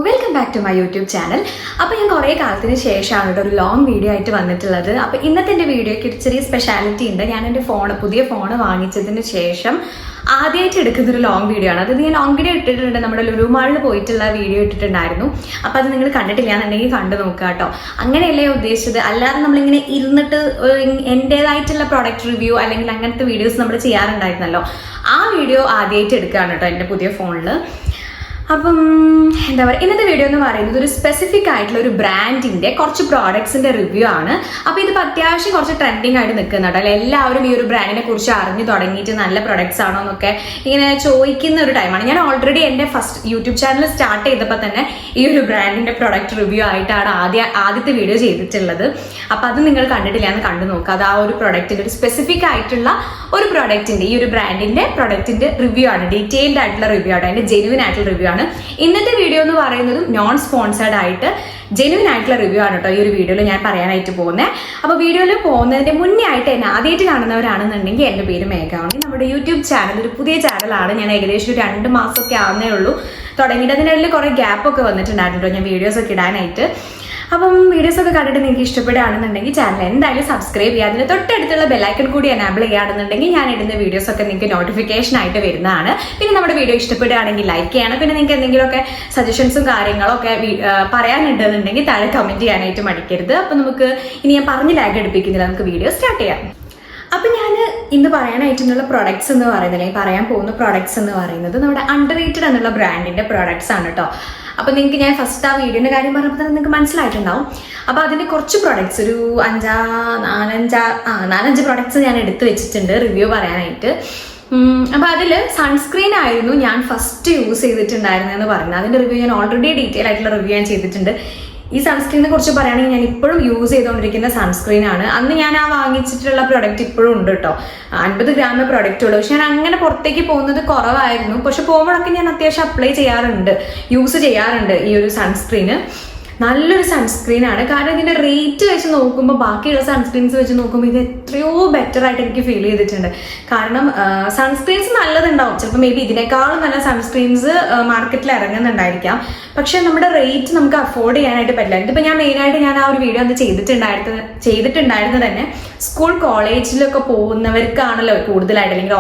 Welcome back to my YouTube channel. അപ്പോൾ ഞാൻ കുറേ കാലത്തിന് ശേഷമാണ് ഒരു ലോങ് വീഡിയോ ആയിട്ട് വന്നിട്ടുള്ളത്. അപ്പോൾ ഇന്നത്തെ എൻ്റെ വീഡിയോയ്ക്ക് ഒരു ചെറിയ സ്പെഷ്യാലിറ്റി ഉണ്ട്. ഞാൻ എൻ്റെ പുതിയ ഫോണ് വാങ്ങിച്ചതിന് ശേഷം ആദ്യമായിട്ട് എടുക്കുന്നൊരു ലോങ് വീഡിയോ ആണ്. അത് ഞാൻ ലോങ് വീഡിയോ ഇട്ടിട്ടുണ്ട്, നമ്മുടെ ലുലു മാളിൽ പോയിട്ടുള്ള വീഡിയോ ഇട്ടിട്ടുണ്ടായിരുന്നു. അപ്പോൾ അത് നിങ്ങൾ കണ്ടിട്ടില്ല എന്നുണ്ടെങ്കിൽ കണ്ടു നോക്കുക കേട്ടോ. അങ്ങനെയല്ലേ ഉദ്ദേശിച്ചത്, അല്ലാതെ നമ്മളിങ്ങനെ ഇരുന്നിട്ട് എൻ്റേതായിട്ടുള്ള പ്രൊഡക്റ്റ് റിവ്യൂ അല്ലെങ്കിൽ അങ്ങനത്തെ വീഡിയോസ് നമ്മൾ ചെയ്യാറുണ്ടായിരുന്നല്ലോ. ആ വീഡിയോ ആദ്യമായിട്ട് എടുക്കുകയാണ് കേട്ടോ എൻ്റെ പുതിയ ഫോണിൽ. അപ്പം എന്താ പറയുക, ഇന്നത്തെ വീഡിയോ എന്ന് പറയുന്നത് ഒരു സ്പെസിഫിക് ആയിട്ടുള്ള ഒരു ബ്രാൻഡിൻ്റെ കുറച്ച് പ്രോഡക്ട്സിൻ്റെ റിവ്യൂ ആണ്. അപ്പോൾ ഇതിപ്പോൾ അത്യാവശ്യം കുറച്ച് ട്രെൻഡിങ് ആയിട്ട് നിൽക്കുന്നുണ്ട് അല്ലെ. എല്ലാവരും ഈ ഒരു ബ്രാൻഡിനെ കുറിച്ച് അറിഞ്ഞു തുടങ്ങിയിട്ട് നല്ല പ്രൊഡക്ട്സ് ആണോ എന്നൊക്കെ ഇങ്ങനെ ചോദിക്കുന്ന ഒരു ടൈമാണ്. ഞാൻ ഓൾറെഡി എൻ്റെ ഫസ്റ്റ് യൂട്യൂബ് ചാനൽ സ്റ്റാർട്ട് ചെയ്തപ്പോൾ തന്നെ ഈ ഒരു ബ്രാൻഡിൻ്റെ പ്രൊഡക്റ്റ് റിവ്യൂ ആയിട്ടാണ് ആദ്യത്തെ വീഡിയോ ചെയ്തിട്ടുള്ളത്. അപ്പോൾ അത് നിങ്ങൾ കണ്ടിട്ടില്ല എന്ന് കണ്ടു നോക്കുക. അത് ആ ഒരു പ്രൊഡക്റ്റിൻ്റെ ഒരു സ്പെസിഫിക് ആയിട്ടുള്ള ഒരു പ്രൊഡക്റ്റിൻ്റെ, ഈ ഒരു ബ്രാൻഡിൻ്റെ പ്രൊഡക്റ്റിൻ്റെ റിവ്യൂ ആണ്. ഡീറ്റെയിൽഡ് ആയിട്ടുള്ള റിവ്യൂ ആണ്, അതിൻ്റെ ജെനുവിൻ ആയിട്ടുള്ള റിവ്യൂ ആണ്. ഇന്നത്തെ വീഡിയോ എന്ന് പറയുന്നത് നോൺ സ്പോൺസേർഡ് ആയിട്ട് ജെനുവിൻ ആയിട്ടുള്ള റിവ്യൂ ആണ് കേട്ടോ ഈ ഒരു വീഡിയോയിൽ ഞാൻ പറയാനായിട്ട് പോകുന്നത്. അപ്പോൾ വീഡിയോയിൽ പോകുന്നതിന്റെ മുന്നേ ആയിട്ട് എന്നെ ആദ്യമായിട്ട് കാണുന്നവരാണെന്നുണ്ടെങ്കിൽ എൻ്റെ പേര് മേഘാവണി. നമ്മുടെ യൂട്യൂബ് ചാനൽ ഒരു പുതിയ ചാനലാണ്. ഞാൻ ഏകദേശം ഒരു 2 മാസമൊക്കെ ആവുന്നേ ഉള്ളൂ തുടങ്ങിയിട്ട്. അതിനിടയിൽ കുറേ ഗ്യാപ്പൊക്കെ വന്നിട്ടുണ്ടായിരുന്നു ഞാൻ വീഡിയോസൊക്കെ ഇടാനായിട്ട്. അപ്പം വീഡിയോസൊക്കെ കണ്ടിട്ട് നിങ്ങൾക്ക് ഇഷ്ടപ്പെടുകയാണെന്നുണ്ടെങ്കിൽ ചാനൽ എന്തായാലും സബ്സ്ക്രൈബ് ചെയ്യുക. അതിന് തൊട്ടടുത്തുള്ള ബെല്ലൈക്കൺ കൂടി എനാബിൾ ചെയ്യുകയാണെന്നുണ്ടെങ്കിൽ ഞാൻ ഇടുന്ന വീഡിയോസൊക്കെ നിങ്ങൾക്ക് നോട്ടിഫിക്കേഷൻ ആയിട്ട് വരുന്നതാണ്. പിന്നെ നമ്മുടെ വീഡിയോ ഇഷ്ടപ്പെടുകയാണെങ്കിൽ ലൈക്ക് ചെയ്യണം. പിന്നെ നിങ്ങൾക്ക് എന്തെങ്കിലുമൊക്കെ സജഷൻസും കാര്യങ്ങളൊക്കെ പറയാനുണ്ടെന്നുണ്ടെങ്കിൽ താഴെ കമൻറ്റ് ചെയ്യാനായിട്ട് മടിക്കരുത്. അപ്പം നമുക്ക് ഇനി ഞാൻ പറഞ്ഞ് ലാഗ് എടുപ്പിക്കുന്നില്ല, നമുക്ക് വീഡിയോ സ്റ്റാർട്ട് ചെയ്യാം. അപ്പം ഞാൻ ഇന്ന് പറയാനായിട്ടുള്ള പ്രൊഡക്ട്സ് എന്ന് പറയുന്നത്, അല്ലെങ്കിൽ പറയാൻ പോകുന്ന പ്രൊഡക്ട്സ് എന്ന് പറയുന്നത് നമ്മുടെ അണ്ടർറേറ്റഡ് എന്നുള്ള ബ്രാൻഡിൻ്റെ പ്രൊഡക്ട്സ് ആണ് കേട്ടോ. അപ്പോൾ നിങ്ങൾക്ക് ഞാൻ ഫസ്റ്റ് ആ വീഡിയോൻ്റെ കാര്യം പറഞ്ഞപ്പോൾ തന്നെ നിങ്ങൾക്ക് മനസ്സിലായിട്ടുണ്ടാവും. അപ്പോൾ അതിൻ്റെ കുറച്ച് പ്രൊഡക്ട്സ് ഒരു 4-5 പ്രൊഡക്ട്സ് ഞാൻ എടുത്ത് വെച്ചിട്ടുണ്ട് റിവ്യൂ പറയാനായിട്ട്. അപ്പോൾ അതിൽ സൺസ്ക്രീൻ ആയിരുന്നു ഞാൻ ഫസ്റ്റ് യൂസ് ചെയ്തിട്ടുണ്ടായിരുന്നതെന്ന് പറയുന്നത്. അതിൻ്റെ റിവ്യൂ ഞാൻ ഓൾറെഡി ഡീറ്റെയിൽ ആയിട്ടുള്ള റിവ്യൂ ഞാൻ ചെയ്തിട്ടുണ്ട്. ഈ സൺസ്ക്രീനെ കുറിച്ച് പറയുകയാണെങ്കിൽ ഞാൻ ഇപ്പോഴും യൂസ് ചെയ്തുകൊണ്ടിരിക്കുന്ന സൺസ്ക്രീൻ ആണ്. അന്ന് ഞാൻ ആ വാങ്ങിച്ചിട്ടുള്ള പ്രൊഡക്റ്റ് ഇപ്പോഴും ഉണ്ട് കേട്ടോ. 50 ഗ്രാം പ്രൊഡക്റ്റ് ഉള്ളൂ. പക്ഷെ ഞാൻ അങ്ങനെ പുറത്തേക്ക് പോകുന്നത് കുറവായിരുന്നു. പക്ഷെ പോകുമ്പോഴൊക്കെ ഞാൻ അത്യാവശ്യം അപ്ലൈ ചെയ്യാറുണ്ട്, യൂസ് ചെയ്യാറുണ്ട് ഈ ഒരു സൺസ്ക്രീന്. നല്ലൊരു സൺസ്ക്രീൻ ആണ്. കാരണം ഇതിന്റെ റേറ്റ് വെച്ച് നോക്കുമ്പോൾ ബാക്കിയുള്ള സൺസ്ക്രീൻസ് വെച്ച് നോക്കുമ്പോൾ ഇത് എത്രയോ ബെറ്റർ ആയിട്ട് എനിക്ക് ഫീൽ ചെയ്തിട്ടുണ്ട്. കാരണം സൺസ്ക്രീൻസ് നല്ലതുണ്ടാവും, ചിലപ്പോൾ മേ ബി ഇതിനേക്കാളും നല്ല സൺസ്ക്രീൻസ് മാർക്കറ്റിൽ ഇറങ്ങുന്നുണ്ടായിരിക്കാം. പക്ഷെ നമ്മുടെ റേറ്റ് നമുക്ക് അഫോർഡ് ചെയ്യാനായിട്ട് പറ്റില്ല. ഇതിപ്പോൾ ഞാൻ മെയിനായിട്ട് ഞാൻ ആ ഒരു വീഡിയോ അത് ചെയ്തിട്ടുണ്ടായിരുന്നത് തന്നെ സ്കൂൾ കോളേജിലൊക്കെ പോകുന്നവർക്കാണല്ലോ കൂടുതലായിട്ട്, അല്ലെങ്കിൽ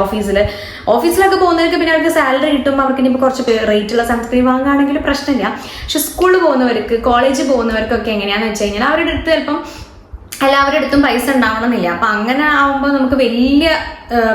ഓഫീസിലൊക്കെ പോകുന്നവർക്ക് പിന്നെ അവർക്ക് സാലറി കിട്ടുമ്പോൾ അവർക്ക് ഇനിയിപ്പോൾ കുറച്ച് റേറ്റുള്ള സൺസ്ക്രീൻ വാങ്ങുകയാണെങ്കിൽ പ്രശ്നമില്ല. പക്ഷെ സ്കൂളിൽ പോകുന്നവർക്ക്, കോളേജിൽ പോകുന്നവർക്കൊക്കെ എങ്ങനെയാണെന്ന് വെച്ച് കഴിഞ്ഞാൽ അവരുടെ അടുത്ത് ചിലപ്പം എല്ലാവരുടെ അടുത്തും പൈസ ഉണ്ടാവണമെന്നില്ല. അപ്പം അങ്ങനെ ആവുമ്പോൾ നമുക്ക് വലിയ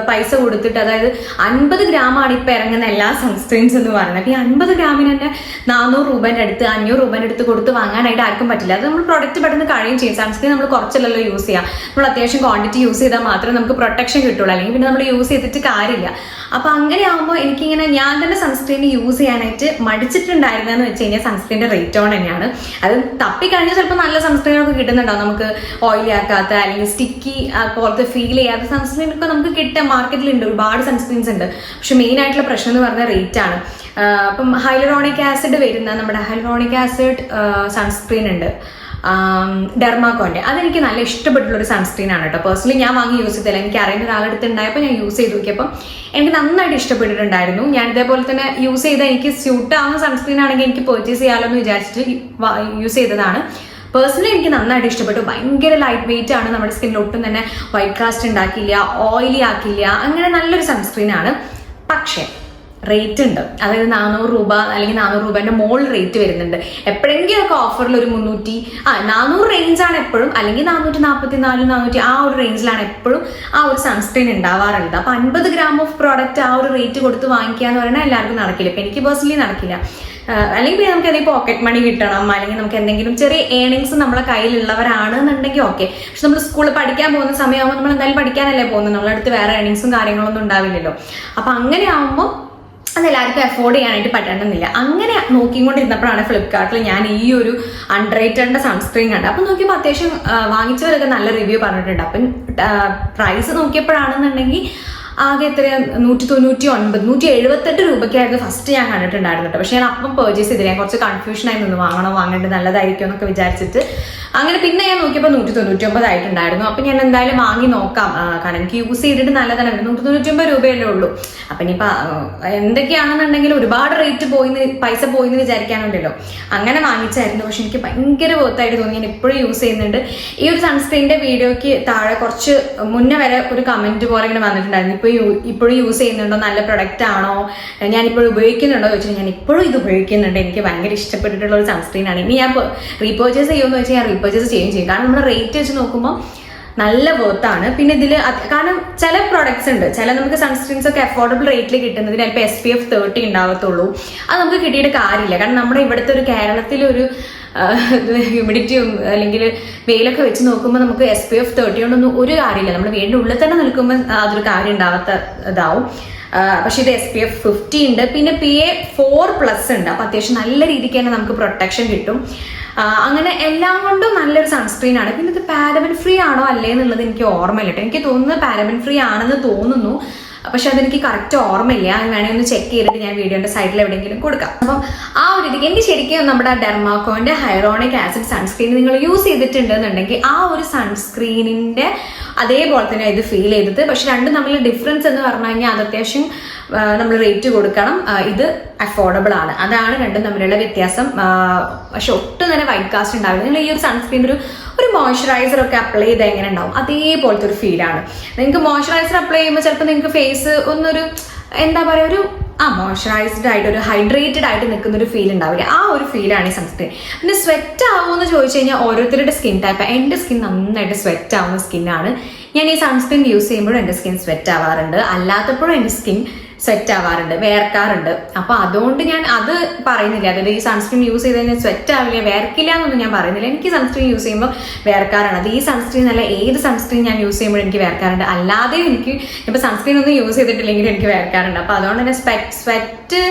പൈസ കൊടുത്തിട്ട്, അതായത് 50 ഗ്രാമാണ് ഇപ്പം ഇറങ്ങുന്ന എല്ലാ സൺസ്ക്രീൻസ് എന്ന് പറയുന്നത്. അപ്പോൾ ഈ 50 ഗ്രാമിന് തന്നെ 400 രൂപേൻ്റെ അടുത്ത് 500 രൂപേൻ്റെ അടുത്ത് കൊടുത്ത് വാങ്ങാനായിട്ട് ആർക്കും പറ്റില്ല. അത് നമ്മൾ പ്രൊഡക്റ്റ് പെട്ടെന്ന് കഴിയും ചെയ്യും. സൺസ്ക്രീൻ നമ്മൾ കുറച്ചല്ലല്ലോ യൂസ് ചെയ്യുക, നമ്മൾ അത്യാവശ്യം ക്വാണ്ടിറ്റി യൂസ് ചെയ്താൽ മാത്രമേ നമുക്ക് പ്രൊട്ടക്ഷൻ കിട്ടുള്ളൂ, അല്ലെങ്കിൽ പിന്നെ നമ്മൾ യൂസ് ചെയ്തിട്ട് കാര്യമില്ല. അപ്പോൾ അങ്ങനെ ആകുമ്പോൾ എനിക്കിങ്ങനെ ഞാൻ തന്നെ സൺസ്ക്രീൻ യൂസ് ചെയ്യാനായിട്ട് മടിച്ചിട്ടുണ്ടായിരുന്നതെന്ന് വെച്ച് കഴിഞ്ഞാൽ സൺസ്ക്രീൻ്റെ റേറ്റ് ഓൺ തന്നെയാണ്. അത് തപ്പിക്കഴിഞ്ഞാൽ ചിലപ്പോൾ നല്ല സൺസ്ക്രീനൊക്കെ കിട്ടുന്നുണ്ടാവും, നമുക്ക് ഓയിലി ആക്കാത്ത അല്ലെങ്കിൽ സ്റ്റിക്കി പോലത്തെ ഫീൽ ചെയ്യാത്ത സൺസ്ക്രീനൊക്കെ നമുക്ക് കിട്ടുക മാർക്കറ്റിലുണ്ട്. ഒരുപാട് സൺസ്ക്രീൻസ് ഉണ്ട്. പക്ഷെ മെയിൻ ആയിട്ടുള്ള പ്രശ്നം എന്ന് പറഞ്ഞാൽ റേറ്റ് ആണ്. അപ്പം ഹൈലറോണിക് ആസിഡ് വരുന്ന നമ്മുടെ ഹൈലറോണിക് ആസിഡ് സൺസ്ക്രീൻ ഉണ്ട്, ഡെർമാക്കോൻ്റെ. അതെനിക്ക് നല്ല ഇഷ്ടപ്പെട്ടുള്ളൊരു സൺസ്ക്രീൻ ആണ് കേട്ടോ. പേഴ്സണലി ഞാൻ വാങ്ങി യൂസ് ചെയ്തില്ല, എനിക്ക് അറിയുന്ന ഒരാളെടുത്ത് ഉണ്ടായപ്പോൾ ഞാൻ യൂസ് ചെയ്ത് നോക്കിയപ്പോൾ എനിക്ക് നന്നായിട്ട് ഇഷ്ടപ്പെട്ടിട്ടുണ്ടായിരുന്നു. ഞാൻ ഇതേപോലെ തന്നെ യൂസ് ചെയ്താൽ എനിക്ക് സ്യൂട്ട് ആവുന്ന സൺസ്ക്രീൻ ആണെങ്കിൽ എനിക്ക് പർച്ചേസ് ചെയ്യാമല്ലോ എന്ന് വിചാരിച്ചിട്ട് യൂസ് ചെയ്തതാണ്. പേഴ്സണലി എനിക്ക് നന്നായിട്ട് ഇഷ്ടപ്പെട്ടു. ഭയങ്കര ലൈറ്റ് വെയിറ്റ് ആണ്, നമ്മുടെ സ്കിന്നിൽ ഒട്ടും തന്നെ വൈറ്റ് കാസ്റ്റ് ഉണ്ടാക്കില്ല, ഓയിലി ആക്കില്ല, അങ്ങനെ നല്ലൊരു സൺസ്ക്രീൻ ആണ്. പക്ഷേ റേറ്റ് ഉണ്ട്, അതായത് 400 രൂപ അല്ലെങ്കിൽ 400 രൂപേൻ്റെ മോൾ റേറ്റ് വരുന്നുണ്ട്. എപ്പോഴെങ്കിലും ഒക്കെ ഓഫറിൽ ഒരു 400 റേഞ്ചാണ് എപ്പോഴും, അല്ലെങ്കിൽ 444, 400 ആ ഒരു റേഞ്ചിലാണ് എപ്പോഴും ആ ഒരു സൺസ്ക്രീൻ ഉണ്ടാവാറുണ്ട്. അപ്പോൾ 50 ഗ്രാം ഓഫ് പ്രോഡക്റ്റ് ആ ഒരു റേറ്റ് കൊടുത്ത് വാങ്ങിക്കുക എന്ന് പറഞ്ഞാൽ എല്ലാവർക്കും നടക്കില്ല. ഇപ്പം എനിക്ക് പേഴ്സണലി നടക്കില്ല. അല്ലെങ്കിൽ നമുക്ക് എന്തെങ്കിലും പോക്കറ്റ് മണി കിട്ടണം, അല്ലെങ്കിൽ നമുക്ക് എന്തെങ്കിലും ചെറിയ ഏണിങ്സ് നമ്മളെ കയ്യിലുള്ളവരാണെന്നുണ്ടെങ്കിൽ ഓക്കെ. പക്ഷെ നമ്മൾ സ്കൂളിൽ പഠിക്കാൻ പോകുന്ന സമയമാകുമ്പോൾ നമ്മൾ എന്തായാലും പഠിക്കാനല്ലേ പോകുന്നത്, നമ്മളെ അടുത്ത് വേറെ ഏണിങ്സും കാര്യങ്ങളൊന്നും ഉണ്ടാവില്ലല്ലോ. അപ്പം അങ്ങനെ ആകുമ്പോൾ അതെല്ലാവർക്കും അഫോർഡ് ചെയ്യാനായിട്ട് പറ്റണമെന്നില്ല. അങ്ങനെ നോക്കിക്കൊണ്ടിരുന്നപ്പോഴാണ് ഫ്ലിപ്കാർട്ടിൽ ഞാൻ ഈ ഒരു അണ്ടർറേറ്റഡിൻ്റെ സൺസ്ക്രീൻ കണ്ടത്. അപ്പം നോക്കിയപ്പോൾ അത്യാവശ്യം വാങ്ങിച്ചവരൊക്കെ നല്ല റിവ്യൂ പറഞ്ഞിട്ടുണ്ട്. അപ്പം പ്രൈസ് നോക്കിയപ്പോഴാണെന്നുണ്ടെങ്കിൽ ആകെ എത്ര 199 178 രൂപയ്ക്കായിരുന്നു ഫസ്റ്റ് ഞാൻ കണ്ടിട്ടുണ്ടായിരുന്നു കേട്ടോ. പക്ഷെ ഞാൻ അപ്പം പർച്ചേസ് ചെയ്തില്ല, ഞാൻ കുറച്ച് കൺഫ്യൂഷനായി നിന്ന് വാങ്ങണോ വാങ്ങേണ്ടത് നല്ലതായിരിക്കും എന്നൊക്കെ വിചാരിച്ചിട്ട് അങ്ങനെ പിന്നെ ഞാൻ നോക്കിയപ്പോൾ 199 ആയിട്ടുണ്ടായിരുന്നു. അപ്പം ഞാൻ എന്തായാലും വാങ്ങി നോക്കാം, കാരണം എനിക്ക് യൂസ് ചെയ്തിട്ട് നല്ലതാണ്. 199 രൂപയല്ലേ ഉള്ളൂ. അപ്പം ഇനിയിപ്പോൾ എന്തൊക്കെയാണെന്നുണ്ടെങ്കിൽ ഒരുപാട് പൈസ പോയിന്ന് വിചാരിക്കാനുണ്ടല്ലോ, അങ്ങനെ വാങ്ങിച്ചായിരുന്നു. പക്ഷെ എനിക്ക് ഭയങ്കര വർത്തായിട്ട് തോന്നി. ഞാൻ ഇപ്പോഴും യൂസ് ചെയ്യുന്നുണ്ട്. ഈ ഒരു സൺസ്ക്രീനിന്റെ വീഡിയോയ്ക്ക് താഴെ കുറച്ച് മുന്നേ വരെ ഒരു കമന്റ് പോലെ ഇങ്ങനെ വന്നിട്ടുണ്ടായിരുന്നു, ഇപ്പോഴും യൂസ് ചെയ്യുന്നുണ്ടോ, നല്ല പ്രൊഡക്റ്റ് ആണോ, ഞാനിപ്പോഴും ഉപയോഗിക്കുന്നുണ്ടോ ചോദിച്ചാൽ ഞാൻ ഇപ്പോഴും ഇത് ഉപയോഗിക്കുന്നുണ്ട്. എനിക്ക് ഭയങ്കര ഇഷ്ടപ്പെട്ടിട്ടുള്ള ഒരു സൺസ്ക്രീനാണ്. ഇനി ഞാൻ റീപർച്ചേസ് ചെയ്യുമെന്ന് വെച്ചാൽ ഞാൻ റീപർച്ചേസ് ചെയ്യും. കാരണം നമ്മുടെ റേറ്റ് വെച്ച് നോക്കുമ്പോൾ നല്ല വർത്താണ്. പിന്നെ ഇതിൽ കാരണം ചില പ്രോഡക്ട്സ് ഉണ്ട്, ചില നമുക്ക് സൺസ്ക്രീൻസ് ഒക്കെ അഫോർഡബിൾ റേറ്റിൽ കിട്ടുന്നതിന് ചിലപ്പോൾ SPF 30 ഉണ്ടാവത്തുള്ളൂ. അത് നമുക്ക് കിട്ടിയിട്ട് കാര്യമില്ല. കാരണം നമ്മുടെ ഇവിടുത്തെ ഒരു കേരളത്തിലൊരു ഹ്യൂമിഡിറ്റിയും അല്ലെങ്കിൽ വെയിലൊക്കെ വെച്ച് നോക്കുമ്പോൾ നമുക്ക് SPF 30 കൊണ്ടൊന്നും ഒരു കാര്യമില്ല. നമ്മൾ വീടിൻ്റെ ഉള്ളിൽ തന്നെ നിൽക്കുമ്പോൾ അതൊരു കാര്യം ഉണ്ടാവാത്ത ഇതാവും. പക്ഷെ ഇത് SPF 50 ഉണ്ട്, പിന്നെ PA4+ ഉണ്ട്. അപ്പം അത്യാവശ്യം നല്ല രീതിക്ക് തന്നെ നമുക്ക് പ്രൊട്ടക്ഷൻ കിട്ടും. അങ്ങനെ എല്ലാം കൊണ്ടും നല്ലൊരു സൺസ്ക്രീൻ ആണ്. പിന്നെ ഇത് പാരബൻ ഫ്രീ ആണോ അല്ലേ എന്നുള്ളത് എനിക്ക് ഓർമ്മയില്ല കേട്ടോ. എനിക്ക് തോന്നുന്നത് പാരബൻ ഫ്രീ ആണെന്ന് തോന്നുന്നു, പക്ഷെ അതെനിക്ക് കറക്റ്റ് ഓർമ്മയില്ല. അത് വേണമെങ്കിൽ ഒന്ന് ചെക്ക് ചെയ്തിട്ട് ഞാൻ വീഡിയോന്റെ സൈഡിൽ എവിടെയെങ്കിലും കൊടുക്കാം. അപ്പം ആ ഒരു രീതിക്ക് എനിക്ക് ശരിക്കും നമ്മുടെ ഡെർമാക്കോന്റെ ഹൈറോണിക് ആസിഡ് സൺസ്ക്രീൻ നിങ്ങൾ യൂസ് ചെയ്തിട്ടുണ്ടെന്നുണ്ടെങ്കിൽ ആ ഒരു സൺസ്ക്രീനിന്റെ അതേപോലെ തന്നെ ഇത് ഫീൽ ചെയ്തത്. പക്ഷെ രണ്ടും തമ്മിൽ ഡിഫറൻസ് എന്ന് പറഞ്ഞു കഴിഞ്ഞാൽ അത് അത്യാവശ്യം നമ്മൾ റേറ്റ് കൊടുക്കണം. ഇത് അഫോർഡബിൾ ആണ്, അതാണ് രണ്ടും തമ്മിലുള്ള വ്യത്യാസം. പക്ഷെ ഒട്ടും തന്നെ വൈറ്റ് കാസ്റ്റ് ഉണ്ടാവില്ല. നിങ്ങൾ ഈ ഒരു സൺസ്ക്രീൻ ഒരു മോയ്സ്ചറൈസർ ഒക്കെ അപ്ലൈ ചെയ്താൽ എങ്ങനെ ഉണ്ടാവും അതേപോലത്തെ ഒരു ഫീലാണ്. നിങ്ങൾക്ക് മോയ്സ്ചറൈസർ അപ്ലൈ ചെയ്യുമ്പോൾ ചിലപ്പോൾ നിങ്ങൾക്ക് ഫേസ് ഒന്നൊരു എന്താ പറയുക, ഒരു മോയ്സ്ചറൈസ്ഡ് ആയിട്ട് ഒരു ഹൈഡ്രേറ്റഡ് ആയിട്ട് നിൽക്കുന്ന ഒരു ഫീൽ ഉണ്ടാവില്ല. ആ ഒരു ഫീലാണ് ഈ സൺസ്ക്രീൻ. പിന്നെ സ്വെറ്റ് ആവുമെന്ന് ചോദിച്ചു കഴിഞ്ഞാൽ ഓരോരുത്തരുടെ സ്കിൻ ടൈപ്പ്. എൻ്റെ സ്കിൻ നന്നായിട്ട് സ്വെറ്റ് ആവുന്ന സ്കിന്നാണ്. ഞാൻ ഈ സൺസ്ക്രീൻ യൂസ് ചെയ്യുമ്പോഴും എൻ്റെ സ്കിൻ സ്വെറ്റ് ആവാറുണ്ട്, അല്ലാത്തപ്പോഴും എൻ്റെ സ്കിൻ സ്വെറ്റ് ആവാറുണ്ട്, വേർക്കാറുണ്ട്. അപ്പൊ അതുകൊണ്ട് ഞാൻ അത് പറയുന്നില്ല. അതായത് ഈ സൺസ്ക്രീൻ യൂസ് ചെയ്ത് കഴിഞ്ഞാൽ സ്വെറ്റ് ആവില്ല, വേർക്കില്ല എന്നൊന്നും ഞാൻ പറയുന്നില്ല. എനിക്ക് സൺസ്ക്രീൻ യൂസ് ചെയ്യുമ്പോൾ വേർക്കാറാണ്. അത് ഈ സൺസ്ക്രീൻ അല്ല, ഏത് സൺസ്ക്രീൻ ഞാൻ യൂസ് ചെയ്യുമ്പോഴും എനിക്ക് വേർക്കാറുണ്ട്. അല്ലാതെ എനിക്ക് ഇപ്പൊ സൺസ്ക്രീൻ ഒന്നും യൂസ് ചെയ്തിട്ടില്ലെങ്കിൽ എനിക്ക് വേർക്കാറുണ്ട്. അപ്പൊ അതുകൊണ്ട് തന്നെ സ്വെറ്റ്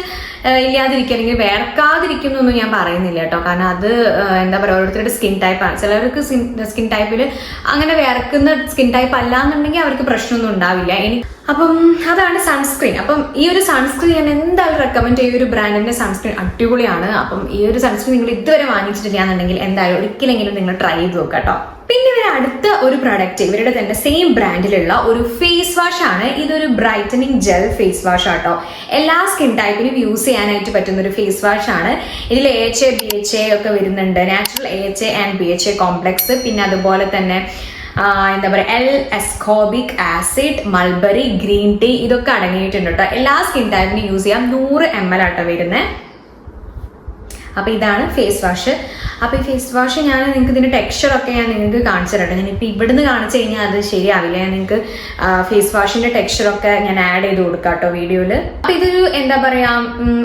ഇല്ലാതിരിക്കുക അല്ലെങ്കിൽ വേർക്കാതിരിക്കും എന്നൊന്നും ഞാൻ പറയുന്നില്ല കേട്ടോ. കാരണം അത് എന്താ പറയുക, ഓരോരുത്തരുടെ സ്കിൻ ടൈപ്പാണ്. ചിലർക്ക് സ്കിൻ ടൈപ്പിൽ അങ്ങനെ വേർക്കുന്ന സ്കിൻ ടൈപ്പ് അല്ല എന്നുണ്ടെങ്കിൽ അവർക്ക് പ്രശ്നമൊന്നും ഉണ്ടാവില്ല. അപ്പം അതാണ് സൺസ്ക്രീൻ. അപ്പം ഈ ഒരു സൺസ്ക്രീൻ ഞാൻ എന്തായാലും റെക്കമെൻഡ് ചെയ്യും. ഒരു ബ്രാൻഡിന്റെ സൺസ്ക്രീൻ അടിപൊളിയാണ്. അപ്പം ഈ ഒരു സൺസ്ക്രീൻ നിങ്ങൾ ഇതുവരെ വാങ്ങിച്ചിട്ടില്ലാന്നുണ്ടെങ്കിൽ എന്തായാലും ഒരിക്കലെങ്കിലും നിങ്ങൾ ട്രൈ ചെയ്ത് നോക്കുക കേട്ടോ. പിന്നെ ഇവർ അടുത്ത ഒരു പ്രൊഡക്റ്റ്, ഇവരുടെ തന്നെ സെയിം ബ്രാൻഡിലുള്ള ഒരു ഫേസ് വാഷ് ആണ്. ഇതൊരു ബ്രൈറ്റനിങ് ജെൽ ഫേസ് വാഷ് ആട്ടോ. എല്ലാ സ്കിൻ ടൈപ്പിനും യൂസ് ചെയ്യാനായിട്ട് പറ്റുന്ന ഒരു ഫേസ് വാഷ് ആണ്. ഇതിൽ AHA BHA ഒക്കെ വരുന്നുണ്ട്, natural AHA and BHA complex. പിന്നെ അതുപോലെ തന്നെ എന്താ പറയുക, L-ascorbic acid, mulberry, green tea ഇതൊക്കെ അടങ്ങിയിട്ടുണ്ട് കേട്ടോ. എല്ലാ സ്കിൻ ടൈപ്പിനും യൂസ് ചെയ്യാം. 100 ml ആട്ടോ വരുന്നത്. അപ്പൊ ഇതാണ് ഫേസ് വാഷ്. അപ്പൊ ഈ ഫേസ് വാഷ് ഞാൻ നിങ്ങൾക്ക് ഇതിന്റെ ടെക്സ്ചർ ഒക്കെ ഞാൻ നിങ്ങൾക്ക് കാണിച്ചു തരട്ടെ. ഞാനിപ്പോൾ ഇവിടുന്ന് കാണിച്ചു കഴിഞ്ഞാൽ അത് ശരിയാവില്ല. ഞാൻ നിങ്ങൾക്ക് ഫേസ് വാഷിന്റെ ടെക്സ്ചർ ഒക്കെ ഞാൻ ആഡ് ചെയ്ത് കൊടുക്കാം കേട്ടോ വീഡിയോയിൽ. അപ്പൊ ഇതൊരു എന്താ പറയാ,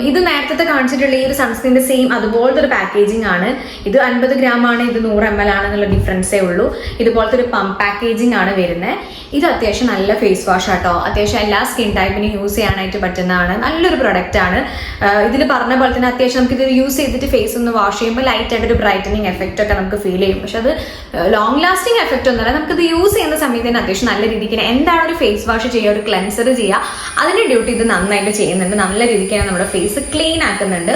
ഇത് നേരത്തെ കാണിച്ചിട്ടുള്ള ഈ ഒരു സൺസ്ക്രീനിന്റെ സെയിം അതുപോലത്തെ ഒരു പാക്കേജിംഗ് ആണ്. ഇത് 50 gram ആണ്, ഇത് 100 ml ആണെന്നുള്ള ഡിഫറൻസേ ഉള്ളൂ. ഇതുപോലത്തെ ഒരു പമ്പ് പാക്കേജിംഗ് ആണ് വരുന്നത്. ഇത് അത്യാവശ്യം നല്ല ഫേസ് വാഷ് ആട്ടോ. അത്യാവശ്യം എല്ലാ സ്കിൻ ടൈപ്പിനും യൂസ് ചെയ്യാനായിട്ട് പറ്റുന്നതാണ്. നല്ലൊരു പ്രൊഡക്റ്റ് ആണ്. ഇതിൽ പറഞ്ഞ പോലെ തന്നെ അത്യാവശ്യം നമുക്ക് ഇത് യൂസ് ചെയ്തിട്ട് ഫേസ് ഒന്ന് വാഷ് ചെയ്യുമ്പോൾ ലൈറ്റ് ആയിട്ട് ഒരു ബ്രൈറ്റനിങ് എഫക്റ്റ് ഒക്കെ നമുക്ക് ഫീൽ ചെയ്യും. പക്ഷെ അത് ലോങ് ലാസ്റ്റിംഗ് എഫക്റ്റ് ഒന്നുമല്ല. നമുക്കിത് യൂസ് ചെയ്യുന്ന സമയത്ത് തന്നെ അത്യാവശ്യം നല്ല രീതിക്ക് എന്താണ് ഒരു ഫേസ് വാഷ് ചെയ്യുക, ഒരു ക്ലെൻസർ ചെയ്യുക, അതിന്റെ ഡ്യൂട്ടി ഇത് നന്നായിട്ട് ചെയ്യുന്നുണ്ട്. നല്ല രീതിക്ക് നമ്മുടെ ഫേസ് ക്ലീൻ ആക്കുന്നുണ്ട്.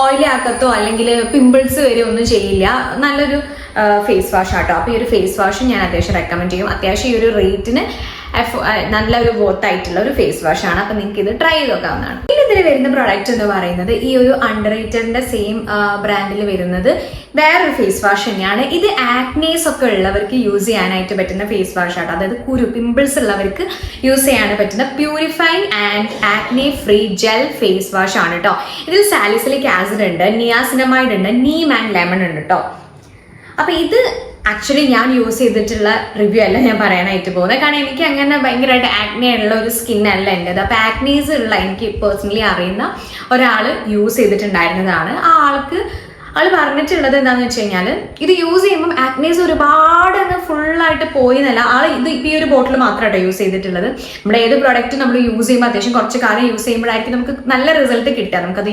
ഓയിലി ആക്കത്തോ അല്ലെങ്കിൽ പിമ്പിൾസ് വരെ ഒന്നും ചെയ്യില്ല. നല്ലൊരു ഫേസ് വാഷ് ആട്ടോ. അപ്പോൾ ഈ ഒരു ഫേസ് വാഷ് ഞാൻ അത്യാവശ്യം റെക്കമെൻഡ് ചെയ്യും. അത്യാവശ്യം ഈ ഒരു റേറ്റിന് നല്ലൊരു വർത്ത് ആയിട്ടുള്ള ഒരു ഫേസ് വാഷ് ആണ്. അപ്പൊ നിങ്ങൾക്ക് ഇത് ട്രൈ ചെയ്ത് നോക്കാവുന്നതാണ്. പിന്നെ ഇതിൽ വരുന്ന പ്രൊഡക്റ്റ് എന്ന് പറയുന്നത് ഈ ഒരു അണ്ടർറേറ്ററിന്റെ സെയിം ബ്രാൻഡിൽ വരുന്നത് വേറൊരു ഫേസ് വാഷ് തന്നെയാണ്. ഇത് ആക്നേസ് ഒക്കെ ഉള്ളവർക്ക് യൂസ് ചെയ്യാനായിട്ട് പറ്റുന്ന ഫേസ് വാഷ് ആണ്. അതായത് പിമ്പിൾസ് ഉള്ളവർക്ക് യൂസ് ചെയ്യാൻ പറ്റുന്ന purifying and acne free gel face wash ആണ് കേട്ടോ. ഇതിൽ സാലിസിലിക് ആസിഡ് ഉണ്ട്, നിയാസിനമൈഡ് ഉണ്ട്, നീം ആൻഡ് ലെമൺ ഉണ്ട് കേട്ടോ. അപ്പൊ ഇത് ആക്ച്വലി ഞാൻ യൂസ് ചെയ്തിട്ടുള്ള റിവ്യൂ അല്ല ഞാൻ പറയാനായിട്ട് പോകുന്നത്. കാരണം എനിക്ക് അങ്ങനെ ഭയങ്കരമായിട്ട് ആക്നെ ഉള്ള ഒരു സ്കിൻ അല്ല എൻ്റെത്. അപ്പോൾ ആക്നീസ് ഉള്ള എനിക്ക് പേഴ്സണലി അറിയുന്ന ഒരാൾ യൂസ് ചെയ്തിട്ടുണ്ടായിരുന്നതാണ്. ആ ആള് പറഞ്ഞിട്ടുള്ളത് എന്താണെന്ന് വെച്ച് കഴിഞ്ഞാൽ ഇത് യൂസ് ചെയ്യുമ്പോൾ ആക്നീസ് ഒരുപാട് ഫുള്ളായിട്ട് പോയി എന്നല്ല. ഇത് ഈ ഒരു ബോട്ടിൽ മാത്രമായിട്ടോ യൂസ് ചെയ്തിട്ടുള്ളത്. നമ്മുടെ ഏത് പ്രോഡക്റ്റ് നമ്മൾ യൂസ് ചെയ്യുമ്പോൾ അത്യാവശ്യം കുറച്ച് കാലം യൂസ് ചെയ്യുമ്പോഴായിരിക്കും നമുക്ക് നല്ല റിസൾട്ട് കിട്ടുക. നമുക്കത്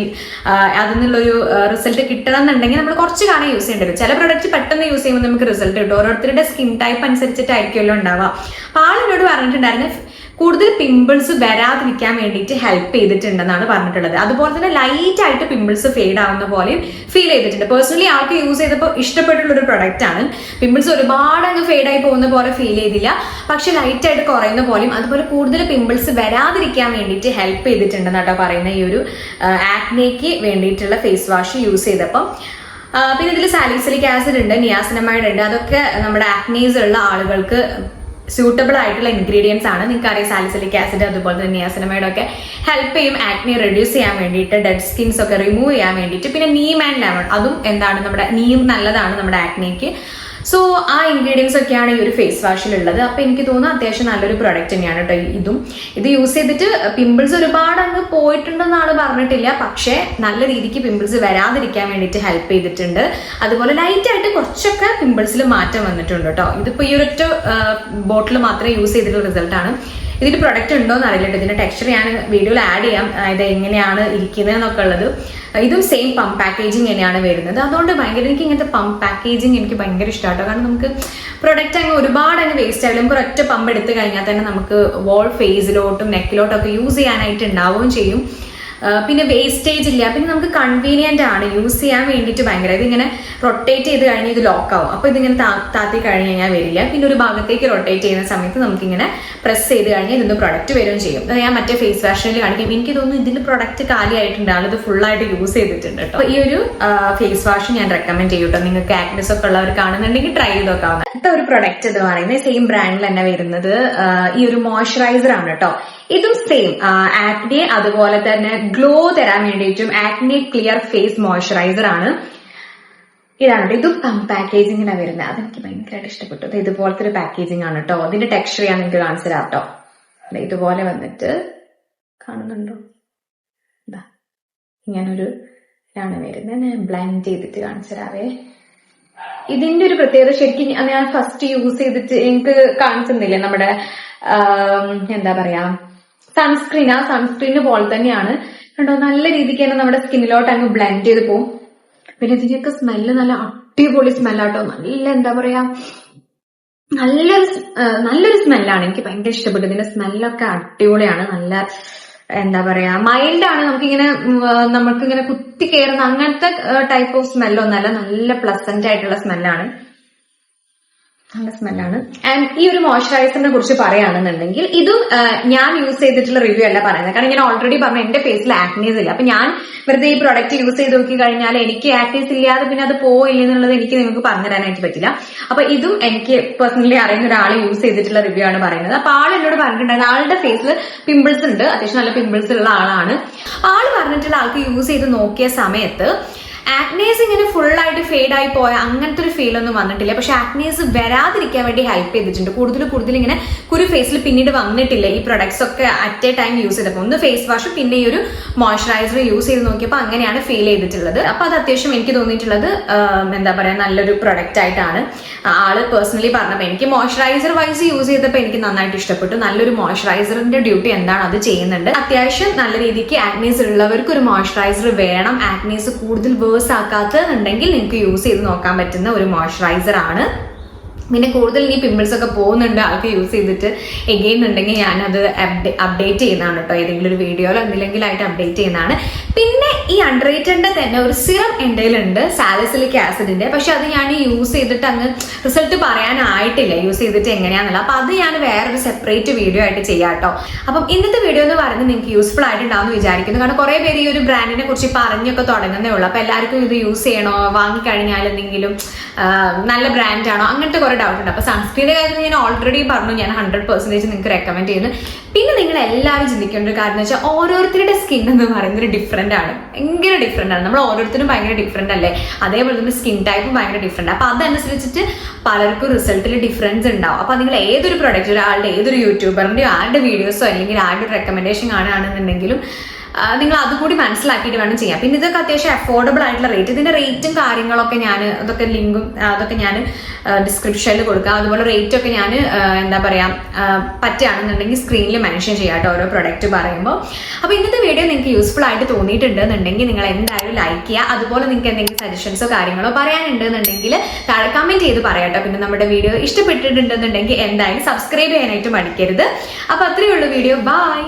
അതിൽ നിന്നുള്ളൊരു റിസൾട്ട് കിട്ടണം എന്നുണ്ടെങ്കിൽ നമ്മൾ കുറച്ച് കാലം യൂസ് ചെയ്യേണ്ടി വരും. ചില പ്രോഡക്റ്റ് പെട്ടെന്ന് യൂസ് ചെയ്യുമ്പോൾ നമുക്ക് റിസൾട്ട് കിട്ടും. ഓരോരുത്തരുടെ സ്കിൻ ടൈപ്പ് അനുസരിച്ചിട്ടായിരിക്കുമല്ലോ ഉണ്ടാവുക. അപ്പോൾ ആളെന്നോട് പറഞ്ഞിട്ടുണ്ടായിരുന്നു കൂടുതൽ പിമ്പിൾസ് വരാതിരിക്കാൻ വേണ്ടിയിട്ട് ഹെൽപ്പ് ചെയ്തിട്ടുണ്ടെന്നാണ് പറഞ്ഞിട്ടുള്ളത്. അതുപോലെ തന്നെ ലൈറ്റ് ആയിട്ട് പിമ്പിൾസ് ഫെയ്ഡ് ആവുന്ന പോലെയും ഫീൽ ചെയ്തിട്ടുണ്ട്. പേഴ്സണലി ആൾക്ക് യൂസ് ചെയ്തപ്പോൾ ഇഷ്ടപ്പെട്ടുള്ള ഒരു പ്രൊഡക്റ്റ് ആണ്. പിമ്പിൾസ് ഒരുപാട് അങ്ങ് ഫെയ്ഡ് ആയി പോകുന്ന പോലെ ഫീൽ ചെയ്തില്ല, പക്ഷെ ലൈറ്റ് ആയിട്ട് കുറയുന്ന പോലെയും അതുപോലെ കൂടുതൽ പിമ്പിൾസ് വരാതിരിക്കാൻ വേണ്ടിയിട്ട് ഹെൽപ്പ് ചെയ്തിട്ടുണ്ടെന്നാട്ടോ പറയുന്ന ഈ ഒരു ആക്നെക്ക് വേണ്ടിയിട്ടുള്ള ഫേസ് വാഷ് യൂസ് ചെയ്തപ്പം. പിന്നെ ഇതിൽ സാലിസിലിക് ആസിഡ് ഉണ്ട്, നിയാസിനമൈഡ് ഉണ്ട്. അതൊക്കെ നമ്മുടെ ആക്നീസ് ഉള്ള ആളുകൾക്ക് സ്യൂട്ടബിൾ ആയിട്ടുള്ള ഇൻഗ്രീഡിയൻസ് ആണ്. നിങ്ങൾക്കറിയാം സാലിസിലിക് ആസിഡ് അതുപോലെ തന്നെ നിയാസിനമൈഡ് ഒക്കെ ഹെൽപ്പ് ചെയ്യും ആക്നെ റെഡ്യൂസ് ചെയ്യാൻ വേണ്ടിയിട്ട്, ഡെഡ് സ്കിൻസ് ഒക്കെ റിമൂവ് ചെയ്യാൻ വേണ്ടിയിട്ട്. പിന്നെ നീം ആൻഡ് ലെമൺ, അതും എന്താണ് നമ്മുടെ നീം നല്ലതാണ് നമ്മുടെ ആക്നെക്ക്. സോ ആ ഇൻഗ്രീഡിയൻസ് ഒക്കെയാണ് ഈ ഒരു ഫേസ് വാഷിലുള്ളത്. അപ്പൊ എനിക്ക് തോന്നുന്നു അത്യാവശ്യം നല്ലൊരു പ്രൊഡക്റ്റ് തന്നെയാണ് കേട്ടോ ഇത് യൂസ് ചെയ്തിട്ട് പിമ്പിൾസ് ഒരുപാട് അങ്ങ് പോയിട്ടുണ്ടെന്നാണ് പറഞ്ഞിട്ടില്ല, പക്ഷെ നല്ല രീതിക്ക് പിമ്പിൾസ് വരാതിരിക്കാൻ വേണ്ടിയിട്ട് ഹെൽപ്പ് ചെയ്തിട്ടുണ്ട്. അതുപോലെ ലൈറ്റ് ആയിട്ട് കുറച്ചൊക്കെ പിമ്പിൾസിൽ മാറ്റം വന്നിട്ടുണ്ട് കേട്ടോ. ഇതിപ്പോ ഈ ഒരൊറ്റ ബോട്ടിൽ മാത്രമേ യൂസ് ചെയ്തിട്ടുള്ള റിസൾട്ടാണ്. ഇതിൽ പ്രൊഡക്റ്റ് ഉണ്ടോ എന്ന് അറിയില്ല. ഇതിന്റെ ടെക്സ്ചർ ഞാൻ വീഡിയോയിൽ ആഡ് ചെയ്യാം, ഇത് എങ്ങനെയാണ് ഇരിക്കുന്നത് എന്നൊക്കെ ഉള്ളത്. ഇതും സെയിം പമ്പ് പാക്കേജിങ് തന്നെയാണ് വരുന്നത്. അതുകൊണ്ട് ഭയങ്കര എനിക്ക് ഇങ്ങനത്തെ പമ്പ് പാക്കേജിങ് എനിക്ക് ഭയങ്കര ഇഷ്ടമാട്ടോ. കാരണം നമുക്ക് പ്രൊഡക്റ്റ് അങ്ങ് ഒരുപാട് അങ്ങ് വേസ്റ്റ് ആവില്ല. നമുക്ക് ഒരൊറ്റ പമ്പ് എടുത്തു കഴിഞ്ഞാൽ തന്നെ നമുക്ക് വോൾ ഫേസിലോട്ടും നെക്കിലോട്ടും ഒക്കെ യൂസ് ചെയ്യാനായിട്ട് ഉണ്ടാവുകയും ചെയ്യും. പിന്നെ വേസ്റ്റേജ് ഇല്ല, പിന്നെ നമുക്ക് കൺവീനിയന്റ് ആണ് യൂസ് ചെയ്യാൻ വേണ്ടിയിട്ട് ഭയങ്കര. ഇതിങ്ങനെ റൊട്ടേറ്റ് ചെയ്ത് കഴിഞ്ഞാൽ ഇത് ലോക്ക് ആവും, അപ്പൊ ഇതിങ്ങനെ താത്തി കഴിഞ്ഞ് കഴിഞ്ഞാൽ വരില്ല. പിന്നെ ഒരു ഭാഗത്തേക്ക് റൊട്ടേറ്റ് ചെയ്യുന്ന സമയത്ത് നമുക്കിങ്ങനെ പ്രസ് ചെയ്ത് കഴിഞ്ഞാൽ ഇതിന് പ്രൊഡക്റ്റ് വരികയും ചെയ്യും. ഞാൻ മറ്റേ ഫേസ് വാഷിൽ കാണിക്കും. എനിക്ക് തോന്നുന്നു ഇതിൽ പ്രൊഡക്റ്റ് കാലിയായിട്ടുണ്ട്, ആളിത് ഫുള്ളായിട്ട് യൂസ് ചെയ്തിട്ടുണ്ട് കേട്ടോ. ഈ ഒരു ഫേസ് വാഷ് ഞാൻ റെക്കമെൻഡ് ചെയ്യും കേട്ടോ. നിങ്ങൾക്ക് ആക്നെസ് ഒക്കെ ഉള്ളവർ കാണുന്നുണ്ടെങ്കിൽ ട്രൈ ചെയ്ത് നോക്കാവുന്ന. അടുത്ത ഒരു പ്രൊഡക്റ്റ് എന്ന് പറയുന്നത് സെയിം ബ്രാൻഡിൽ തന്നെ വരുന്നത് ഈ ഒരു മോയ്സ്ചറൈസർ ആണ് കേട്ടോ. ഇതും സെയിം ആക്നെ അതുപോലെ തന്നെ ഗ്ലോ തരാൻ വേണ്ടിയിട്ടും ആക്നെ ക്ലിയർ ഫേസ് മോയ്സ്ചറൈസർ ആണ്. ഇതാണ് ഇതും പമ്പ് പാക്കേജിങ്ങിനാണ് വരുന്നത്. അതെനിക്ക് ഭയങ്കരമായിട്ട് ഇഷ്ടപ്പെട്ടു. ഇതുപോലത്തെ ഒരു പാക്കേജിംഗ് ആണ് കേട്ടോ. അതിന്റെ ടെക്സ്ചർ ഞാൻ നിങ്ങൾക്ക് കാണിച്ചു തരാം കേട്ടോ. ഇതുപോലെ വന്നിട്ട് കാണുന്നുണ്ടോ? ഇങ്ങനൊരു ഇതാണ് വരുന്നത്. ഞാൻ ബ്ലെൻഡ് ചെയ്തിട്ട് കാണിച്ചു തരാവേ. ഇതിന്റെ ഒരു പ്രത്യേകത ശരിക്കും ഞാൻ ഫസ്റ്റ് യൂസ് ചെയ്തിട്ട് എനിക്ക് കാണിച്ചിരുന്നില്ലേ നമ്മുടെ എന്താ പറയാ സൺസ്ക്രീൻ. ആ സൺസ്ക്രീന് പോലെ തന്നെയാണ് കണ്ടോ. നല്ല രീതിക്ക് തന്നെ നമ്മുടെ സ്കിന്നിലോട്ട് അങ്ങ് ബ്ലെൻഡ് ചെയ്ത് പോകും. പിന്നെ ഇതിന്റെയൊക്കെ സ്മെല്ല് നല്ല അടിപൊളി സ്മെല്ലാട്ടോ. നല്ല എന്താ പറയാ നല്ലൊരു സ്മെല്ലാണ്. എനിക്ക് ഭയങ്കര ഇഷ്ടപ്പെട്ടു. ഇതിന്റെ സ്മെല്ലൊക്കെ അടിപൊളിയാണ്. നല്ല എന്താ പറയാ മൈൽഡാണ്. നമുക്കിങ്ങനെ കുത്തി കയറുന്ന അങ്ങനത്തെ ടൈപ്പ് ഓഫ് സ്മെല്ലൊന്നല്ല. നല്ല പ്ലസന്റ് ആയിട്ടുള്ള സ്മെല്ലാണ്. നല്ല സ്മെല്ലാണ്. ആൻഡ് ഈ ഒരു മോയ്സ്ചറൈസറിനെ കുറിച്ച് പറയുകയാണെന്നുണ്ടെങ്കിൽ ഇതും ഞാൻ യൂസ് ചെയ്തിട്ടുള്ള റിവ്യൂ അല്ല പറയുന്നത്. കാരണം ഞാൻ ഓൾറെഡി പറഞ്ഞു എന്റെ ഫേസിൽ ആക്നീസ് ഇല്ല. അപ്പൊ ഞാൻ വെറുതെ ഈ പ്രൊഡക്റ്റ് യൂസ് ചെയ്ത് നോക്കി കഴിഞ്ഞാൽ എനിക്ക് ആക്നീസ് ഇല്ലാതെ പിന്നെ അത് പോയില്ല എന്നുള്ളത് എനിക്ക് നിങ്ങൾക്ക് പറഞ്ഞു തരാനായിട്ട് പറ്റില്ല. അപ്പൊ ഇതും എനിക്ക് പേഴ്സണലി അറിയുന്ന ഒരാൾ യൂസ് ചെയ്തിട്ടുള്ള റിവ്യൂ ആണ് പറയുന്നത്. അപ്പൊ ആൾ എന്നോട് പറഞ്ഞിട്ടുണ്ടായിരുന്നു ആളുടെ ഫേസിൽ പിമ്പിൾസ് ഉണ്ട്, അത്യാവശ്യം നല്ല പിമ്പിൾസ് ഉള്ള ആളാണ്. ആള് പറഞ്ഞിട്ടുള്ള ആൾക്ക് യൂസ് ചെയ്ത് നോക്കിയ സമയത്ത് ആക്നേസ് ഇങ്ങനെ ഫുള്ളായിട്ട് ഫെയ്ഡ് ആയി പോയ അങ്ങനത്തെ ഒരു ഫീൽ ഒന്നും വന്നിട്ടില്ല. പക്ഷെ ആക്നേസ് വരാതിരിക്കാൻ വേണ്ടി ഹെൽപ്പ് ചെയ്തിട്ടുണ്ട്. കൂടുതൽ ഇങ്ങനെ കുരു ഫേസിൽ പിന്നീട് വന്നിട്ടില്ല ഈ പ്രൊഡക്ട്സ് ഒക്കെ അറ്റ് എ ടൈം യൂസ് ചെയ്തപ്പോൾ. ഒന്ന് ഫേസ് വാഷ് പിന്നെ ഈ ഒരു മോയ്സ്ചറൈസർ യൂസ് ചെയ്ത് നോക്കിയപ്പോൾ അങ്ങനെയാണ് ഫീൽ ചെയ്തിട്ടുള്ളത്. അപ്പൊ അത് അത്യാവശ്യം എനിക്ക് തോന്നിയിട്ടുള്ളത് എന്താ പറയാ നല്ലൊരു പ്രൊഡക്റ്റ് ആയിട്ടാണ് ആള് പേഴ്സണലി പറഞ്ഞപ്പോൾ. എനിക്ക് മോയ്സ്ചറൈസർ വൈസ് യൂസ് ചെയ്തപ്പോൾ എനിക്ക് നന്നായിട്ട് ഇഷ്ടപ്പെട്ടു. നല്ലൊരു മോയ്സ്ചറൈസറിന്റെ ഡ്യൂട്ടി എന്താണ് അത് ചെയ്യുന്നുണ്ട്. അത്യാവശ്യം നല്ല രീതിക്ക് ആക്നീസ് ഉള്ളവർക്ക് ഒരു മോയ്സ്ചറൈസർ വേണം. ആക്നീസ് കൂടുതൽ ആക്കാത്തുണ്ടെങ്കിൽ നിങ്ങൾക്ക് യൂസ് ചെയ്ത് നോക്കാൻ പറ്റുന്ന ഒരു മോയ്സ്ചറൈസർ ആണ്. പിന്നെ കൂടുതൽ ഇനി പിമ്പിൾസ് ഒക്കെ പോകുന്നുണ്ട് ആൾക്ക് യൂസ് ചെയ്തിട്ട് എന്നുണ്ടെങ്കിൽ ഞാനത് അപ്ഡേറ്റ് ചെയ്യുന്നതാണ് കേട്ടോ. ഏതെങ്കിലും ഒരു വീഡിയോയിലോ എന്തെങ്കിലുമായിട്ട് അപ്ഡേറ്റ് ചെയ്യുന്നതാണ്. പിന്നെ ഈ അണ്ടർറേറ്റഡിന്റെ തന്നെ ഒരു സിറം എൻ്റെ കയ്യിലുണ്ട് സാലിസിലിക് ആസിഡിന്റെ. പക്ഷെ അത് ഞാൻ യൂസ് ചെയ്തിട്ട് അങ്ങ് റിസൾട്ട് പറയാനായിട്ടില്ല യൂസ് ചെയ്തിട്ട് എങ്ങനെയാണെന്നുള്ളത്. അപ്പൊ അത് ഞാൻ വേറൊരു സെപ്പറേറ്റ് വീഡിയോ ആയിട്ട് ചെയ്യാം കേട്ടോ. അപ്പം ഇന്നത്തെ വീഡിയോ എന്ന് പറയുന്നത് നിങ്ങൾക്ക് യൂസ്ഫുൾ ആയിട്ടുണ്ടാവും വിചാരിക്കുന്നു. കാരണം കുറെ പേര് ഈ ഒരു ബ്രാൻഡിനെ കുറിച്ച് പറഞ്ഞൊക്കെ തുടങ്ങുന്നേ ഉള്ളൂ. അപ്പൊ എല്ലാവർക്കും ഇത് യൂസ് ചെയ്യണോ, വാങ്ങിക്കഴിഞ്ഞാൽ എന്തെങ്കിലും നല്ല ബ്രാൻഡാണോ, അങ്ങനത്തെ കുറെ ഡൗട്ട് ഉണ്ട്. അപ്പൊ സൺസ്ക്രീനിന്റെ കാര്യത്തിൽ ഞാൻ ഓൾറെഡി പറഞ്ഞു, ഞാൻ 100% നിങ്ങൾക്ക് റെക്കമെൻഡ് ചെയ്യുന്നു. പിന്നെ നിങ്ങൾ എല്ലാവരും ചിന്തിക്കേണ്ട ഒരു കാര്യം എന്ന് വെച്ചാൽ ഓരോരുത്തരുടെ സ്കിൻ എന്ന് പറയുന്നത് ഡിഫറെന്റ് ആണ്, ഭയങ്കര ഡിഫറെന്റ് ആണ്. നമ്മൾ ഓരോരുത്തരും ഭയങ്കര ഡിഫറെന്റ് അല്ലേ, അതേപോലെ തന്നെ സ്കിൻ ടൈപ്പും ഭയങ്കര ഡിഫറെന്റ്. അപ്പൊ അതനുസരിച്ചിട്ട് പലർക്കും റിസൾട്ടിൽ ഡിഫറൻസ് ഉണ്ടാവും. അപ്പൊ നിങ്ങൾ ഏതൊരു പ്രൊഡക്റ്റ് ഒരാളുടെ ഏതൊരു യൂട്യൂബറിന്റെയോ ആരുടെ വീഡിയോസോ അല്ലെങ്കിൽ ആരുടെ റെക്കമെൻഡേഷൻ കാണുകയാണെന്നുണ്ടെങ്കിലും നിങ്ങൾ അതുകൂടി മനസ്സിലാക്കിയിട്ട് വേണം ചെയ്യാം. പിന്നെ ഇതൊക്കെ അത്യാവശ്യം അഫോർഡബിൾ ആയിട്ടുള്ള റേറ്റ്. ഇതിന്റെ റേറ്റും കാര്യങ്ങളൊക്കെ അതൊക്കെ ലിങ്കും അതൊക്കെ ഞാൻ ഡിസ്ക്രിപ്ഷനിൽ കൊടുക്കാം. അതുപോലെ റേറ്റ് ഒക്കെ ഞാൻ എന്താ പറയാ പറ്റുകയാണെന്നുണ്ടെങ്കിൽ സ്ക്രീനിൽ മെൻഷൻ ചെയ്യാം കേട്ടോ ഓരോ പ്രൊഡക്റ്റ് പറയുമ്പോൾ. അപ്പോൾ ഇന്നത്തെ വീഡിയോ നിങ്ങൾക്ക് യൂസ്ഫുൾ ആയിട്ട് തോന്നിയിട്ടുണ്ടെന്നുണ്ടെങ്കിൽ നിങ്ങൾ എന്തായാലും ലൈക്ക് ചെയ്യുക. അതുപോലെ നിങ്ങൾക്ക് എന്തെങ്കിലും സജഷൻസോ കാര്യങ്ങളോ പറയാനുണ്ടെന്നുണ്ടെങ്കിൽ താഴെ കമന്റ് ചെയ്ത് പറയാട്ടോ. പിന്നെ നമ്മുടെ വീഡിയോ ഇഷ്ടപ്പെട്ടിട്ടുണ്ടെന്നുണ്ടെങ്കിൽ എന്തായാലും സബ്സ്ക്രൈബ് ചെയ്യാനായിട്ട് മടിക്കരുത്. അപ്പോൾ അത്രയേ ഉള്ളൂ വീഡിയോ. ബൈ.